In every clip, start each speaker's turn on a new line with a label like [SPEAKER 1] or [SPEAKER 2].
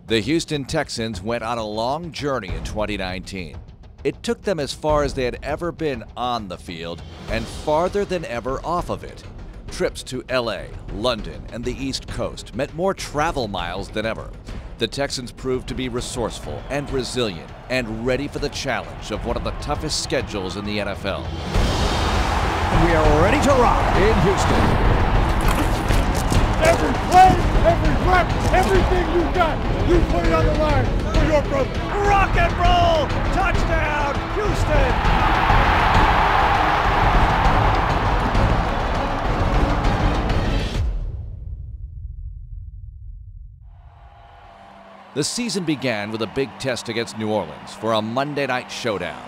[SPEAKER 1] The Houston Texans went on a long journey in 2019. It took them as far as they had ever been on the field and farther than ever off of it. Trips to LA, London, and the East Coast meant more travel miles than ever. The Texans proved to be resourceful and resilient and ready for the challenge of one of the toughest schedules in the NFL.
[SPEAKER 2] We are ready to rock in Houston.
[SPEAKER 3] Every play, every rep, everything you got, you put it on the line for your brother.
[SPEAKER 2] Rock and roll! Touchdown, Houston!
[SPEAKER 1] The season began with a big test against New Orleans for a Monday night showdown.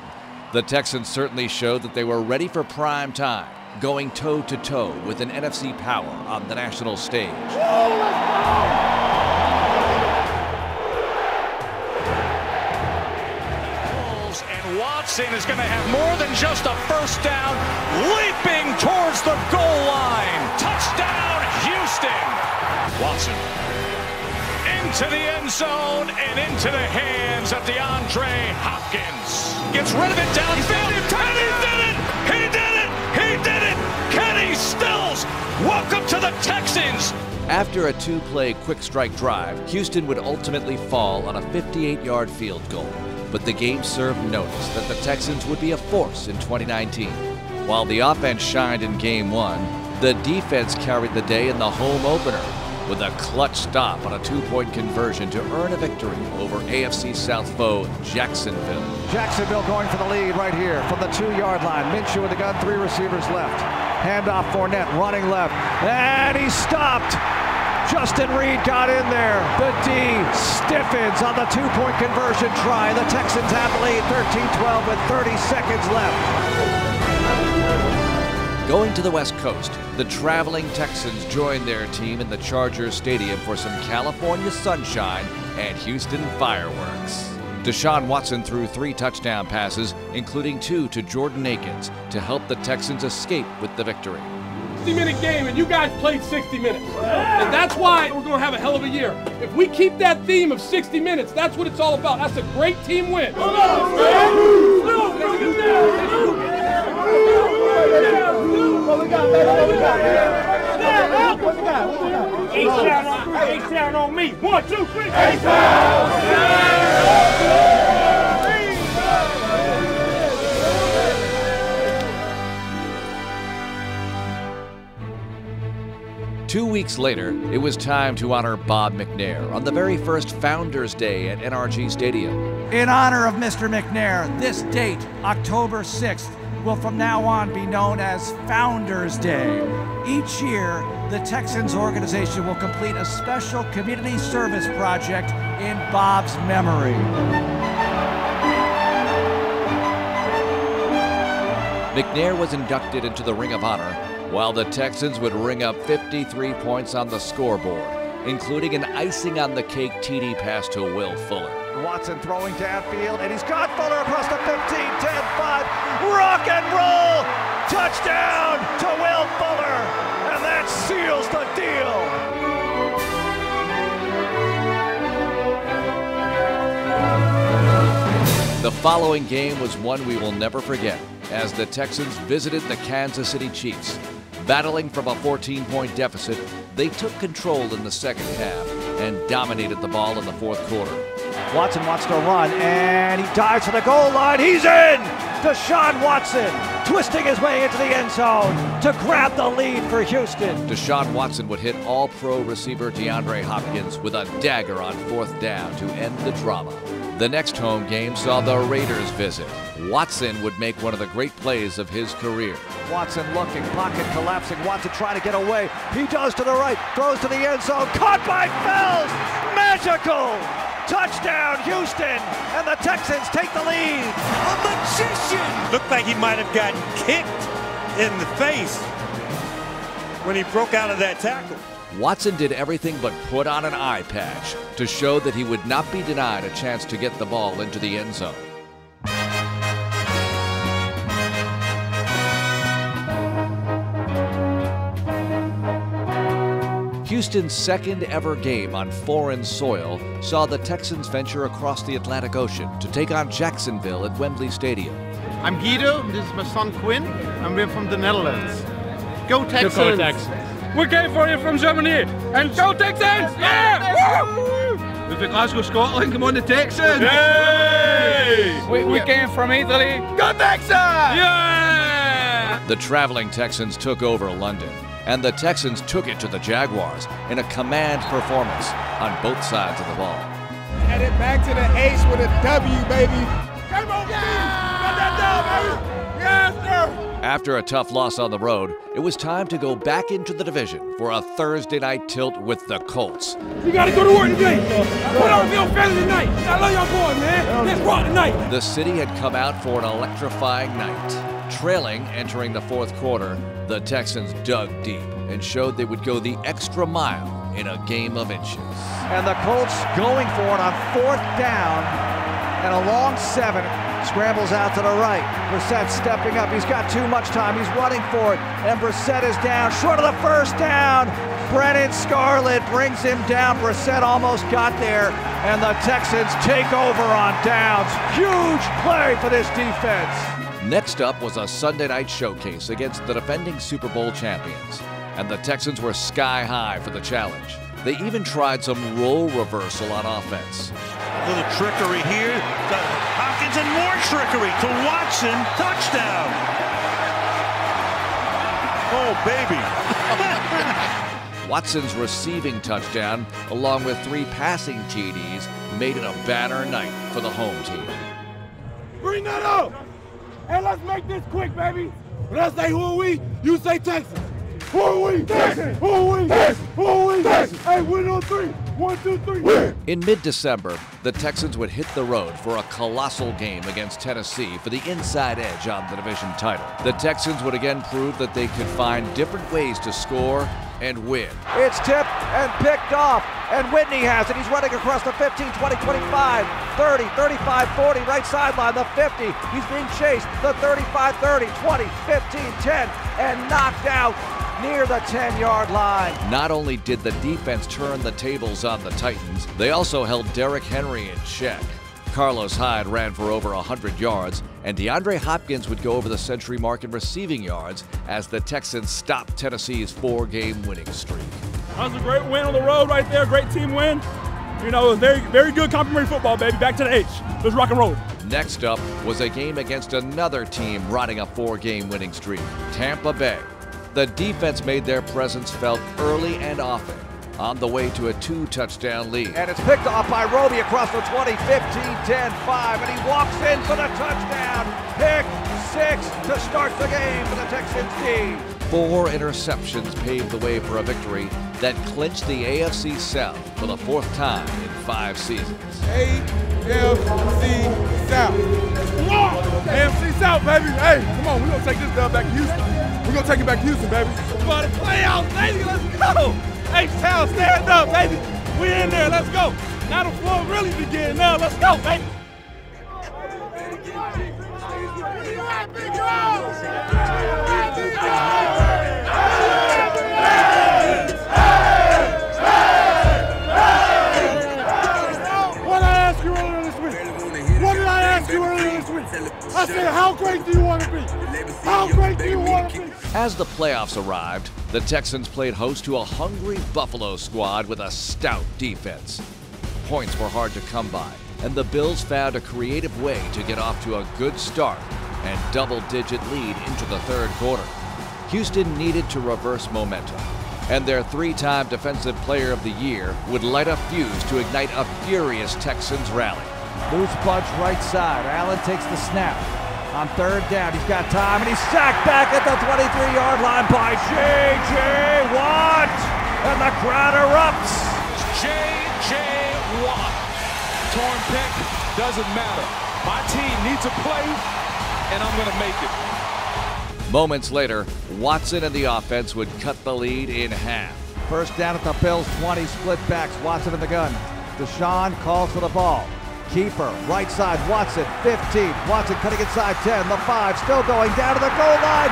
[SPEAKER 1] The Texans certainly showed that they were ready for prime time, going toe-to-toe with an NFC power on the national stage.
[SPEAKER 4] And Watson is going to have more than just a first down, leaping towards the goal line. Touchdown, Houston! Watson into the end zone and into the hands of DeAndre Hopkins. Gets rid of it downfield, and he did it! He did it! He did it! Kenny Stills, welcome to the Texans!
[SPEAKER 1] After a two-play quick strike drive, Houston would ultimately fall on a 58-yard field goal. But the game served notice that the Texans would be a force in 2019. While the offense shined in Game 1, the defense carried the day in the home opener with a clutch stop on a two-point conversion to earn a victory over AFC South foe Jacksonville.
[SPEAKER 2] Jacksonville going for the lead right here from the 2-yard line. Minshew with the gun, 3 receivers left. Handoff Fournette running left, and he stopped. Justin Reed got in there. The D stiffens on the 2-point conversion try. The Texans have the lead 13-12 with 30 seconds left.
[SPEAKER 1] Going to the West Coast, the traveling Texans joined their team in the Chargers Stadium for some California sunshine and Houston fireworks. Deshaun Watson threw 3 touchdown passes, including 2 to Jordan Akins, to help the Texans escape with the victory.
[SPEAKER 3] 60-minute game, and you guys played 60 minutes. And that's why we're going to have a hell of a year. If we keep that theme of 60 minutes, that's what it's all about. That's a great team win. H-Town on me. 1, 2, 3. H-Town!
[SPEAKER 1] 2 weeks later, it was time to honor Bob McNair on the very first Founders Day at NRG Stadium.
[SPEAKER 5] In honor of Mr. McNair, this date, October 6th, will from now on be known as Founders Day. Each year, the Texans organization will complete a special community service project in Bob's memory.
[SPEAKER 1] McNair was inducted into the Ring of Honor, while the Texans would ring up 53 points on the scoreboard, including an icing-on-the-cake TD pass to Will Fuller.
[SPEAKER 2] Watson throwing downfield, and he's got Fuller across the 15, 10, 5. Rock and roll! Touchdown to Will Fuller! And that seals the deal!
[SPEAKER 1] The following game was one we will never forget, as the Texans visited the Kansas City Chiefs. Battling from a 14-point deficit, they took control in the second half and dominated the ball in the fourth quarter.
[SPEAKER 2] Watson wants to run, and he dives to the goal line. He's in! Deshaun Watson twisting his way into the end zone to grab the lead for Houston.
[SPEAKER 1] Deshaun Watson would hit all-pro receiver DeAndre Hopkins with a dagger on 4th down to end the drama. The next home game saw the Raiders visit. Watson would make one of the great plays of his career.
[SPEAKER 2] Watson looking, pocket collapsing, Watson trying to get away. He does to the right, throws to the end zone, caught by Fells! Magical! Touchdown, Houston! And the Texans take the lead!
[SPEAKER 6] A magician! Looked like he might have gotten kicked in the face when he broke out of that tackle.
[SPEAKER 1] Watson did everything but put on an eye patch to show that he would not be denied a chance to get the ball into the end zone. Houston's second ever game on foreign soil saw the Texans venture across the Atlantic Ocean to take on Jacksonville at Wembley Stadium.
[SPEAKER 7] I'm Guido, this is my son Quinn, and we're from the Netherlands. Go Texans!
[SPEAKER 3] Go Texans! We came for you from Germany, and go Texans! Yeah! Woo!
[SPEAKER 8] We're from Glasgow, Scotland, come on the Texans!
[SPEAKER 3] Yay! We came from Italy. Go Texans! Yeah!
[SPEAKER 1] The traveling Texans took over London, and the Texans took it to the Jaguars in a command performance on both sides of the ball.
[SPEAKER 9] And it back to the H with a W, baby. Come on, got that dog, baby. Yes, sir.
[SPEAKER 1] After a tough loss on the road, it was time to go back into the division for a Thursday night tilt with the Colts.
[SPEAKER 3] You gotta go to work today. Put on Bill Family tonight. I love y'all boys, man. Let's rock tonight.
[SPEAKER 1] The city had come out for an electrifying night. Trailing entering the fourth quarter, the Texans dug deep and showed they would go the extra mile in a game of inches.
[SPEAKER 2] And the Colts going for it on fourth down, and a long 7 scrambles out to the right. Brissett stepping up. He's got too much time. He's running for it, and Brissett is down short of the first down. Brennan Scarlett brings him down. Brissett almost got there, and the Texans take over on downs. Huge play for this defense.
[SPEAKER 1] Next up was a Sunday night showcase against the defending Super Bowl champions, and the Texans were sky high for the challenge. They even tried some role reversal on offense.
[SPEAKER 6] A little trickery here. Hopkins and more trickery to Watson. Touchdown. Oh, baby.
[SPEAKER 1] Watson's receiving touchdown, along with 3 passing TDs, made it a banner night for the home team.
[SPEAKER 9] Bring that up. Hey, let's make this quick, baby. When I say who are we, you say Texans. Who are we? Texans. Who are we? Texans. Who are we? Texans. Hey, win on 3. 1, 2, 3. Win.
[SPEAKER 1] In mid-December, the Texans would hit the road for a colossal game against Tennessee for the inside edge on the division title. The Texans would again prove that they could find different ways to score and win.
[SPEAKER 2] It's tipped and picked off, and Whitney has it. He's running across the 15, 20, 25, 30, 35, 40, right sideline, the 50. He's being chased, the 35, 30, 20, 15, 10, and knocked out near the 10-yard line.
[SPEAKER 1] Not only did the defense turn the tables on the Titans, they also held Derrick Henry in check. Carlos Hyde ran for over 100 yards, and DeAndre Hopkins would go over the century mark in receiving yards as the Texans stopped Tennessee's 4-game winning streak.
[SPEAKER 3] That was a great win on the road right there, great team win. You know, it was very, very good complimentary football, baby. Back to the H. Let's rock and roll.
[SPEAKER 1] Next up was a game against another team riding a 4-game winning streak, Tampa Bay. The defense made their presence felt early and often, on the way to a 2-touchdown lead.
[SPEAKER 2] And it's picked off by Roby across the 20, 15, 10, 5, and he walks in for the touchdown. Pick 6 to start the game for the Texans D.
[SPEAKER 1] 4 interceptions paved the way for a victory that clinched the AFC South for the 4th time in 5 seasons.
[SPEAKER 9] AFC South. Come on! AFC South, baby. Hey, come on, we're going to take this dub back to Houston. We're going to take it back to Houston, baby. For the playoffs, baby, let's go! H-Town, stand up, baby. We in there, let's go. Now the floor really begins. Now let's go, baby. What did I ask you earlier this week? What did I ask you earlier this week? I said, how great do you want to be? How great do you want to be?
[SPEAKER 1] As the playoffs arrived, the Texans played host to a hungry Buffalo squad with a stout defense. Points were hard to come by, and the Bills found a creative way to get off to a good start and double-digit lead into the 3rd quarter. Houston needed to reverse momentum, and their 3-time Defensive Player of the Year would light a fuse to ignite a furious Texans rally.
[SPEAKER 2] Loose bunch right side. Allen takes the snap. On 3rd down, he's got time, and he's sacked back at the 23-yard line by J.J. Watt, and the crowd erupts.
[SPEAKER 4] J.J. Watt. Torn pick, doesn't matter. My team needs a play, and I'm going to make it.
[SPEAKER 1] Moments later, Watson and the offense would cut the lead in half.
[SPEAKER 2] First down at the Bills' 20, split backs, Watson in the gun. Deshaun calls for the ball. Keeper, right side, Watson, 15. Watson cutting inside 10, the 5, still going down to the goal line.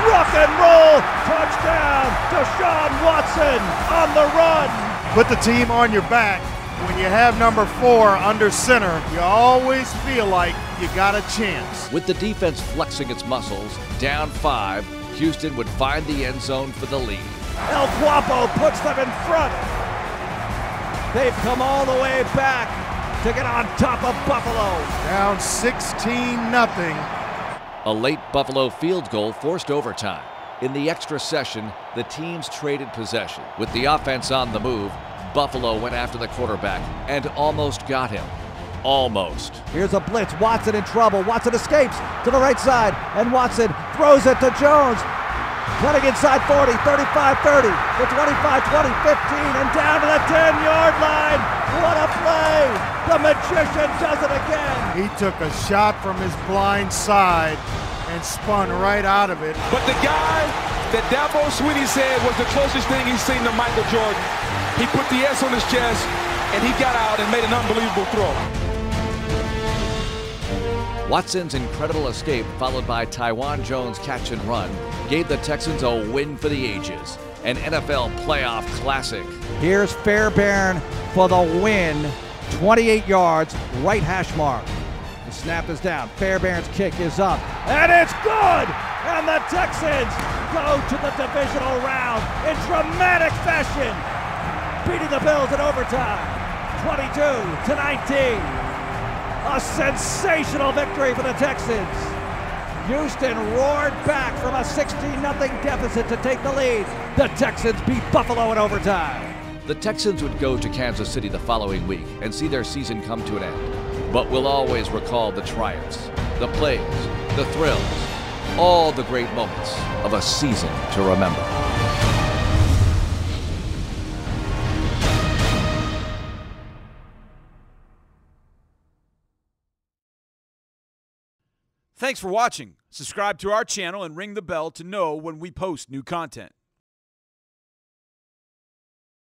[SPEAKER 2] Rock and roll, touchdown, Deshaun Watson on the run.
[SPEAKER 10] Put the team on your back. When you have number 4 under center, you always feel like you got a chance.
[SPEAKER 1] With the defense flexing its muscles, down 5, Houston would find the end zone for the lead.
[SPEAKER 2] El Guapo puts them in front. They've come all the way back to get on top of Buffalo.
[SPEAKER 10] Down 16-0.
[SPEAKER 1] A late Buffalo field goal forced overtime. In the extra session, the teams traded possession. With the offense on the move, Buffalo went after the quarterback and almost got him. Almost.
[SPEAKER 2] Here's a blitz. Watson in trouble. Watson escapes to the right side, and Watson throws it to Jones. Cutting inside 40, 35, 30, the 25, 20, 15, and down to the 10-yard line. What a play! The magician does it again.
[SPEAKER 10] He took a shot from his blind side and spun right out of it.
[SPEAKER 11] But the guy that Dabo Swinney said was the closest thing he's seen to Michael Jordan, he put the S on his chest, and he got out and made an unbelievable throw.
[SPEAKER 1] Watson's incredible escape, followed by Taiwan Jones' catch and run, gave the Texans a win for the ages, an NFL playoff classic.
[SPEAKER 2] Here's Fairbairn for the win, 28 yards, right hash mark. The snap is down, Fairbairn's kick is up, and it's good! And the Texans go to the divisional round in dramatic fashion, beating the Bills in overtime, 22-19. A sensational victory for the Texans. Houston roared back from a 16-0 deficit to take the lead. The Texans beat Buffalo in overtime.
[SPEAKER 1] The Texans would go to Kansas City the following week and see their season come to an end. But we'll always recall the triumphs, the plays, the thrills, all the great moments of a season to remember.
[SPEAKER 12] Thanks for watching. Subscribe to our channel and ring the bell to know when we post new content.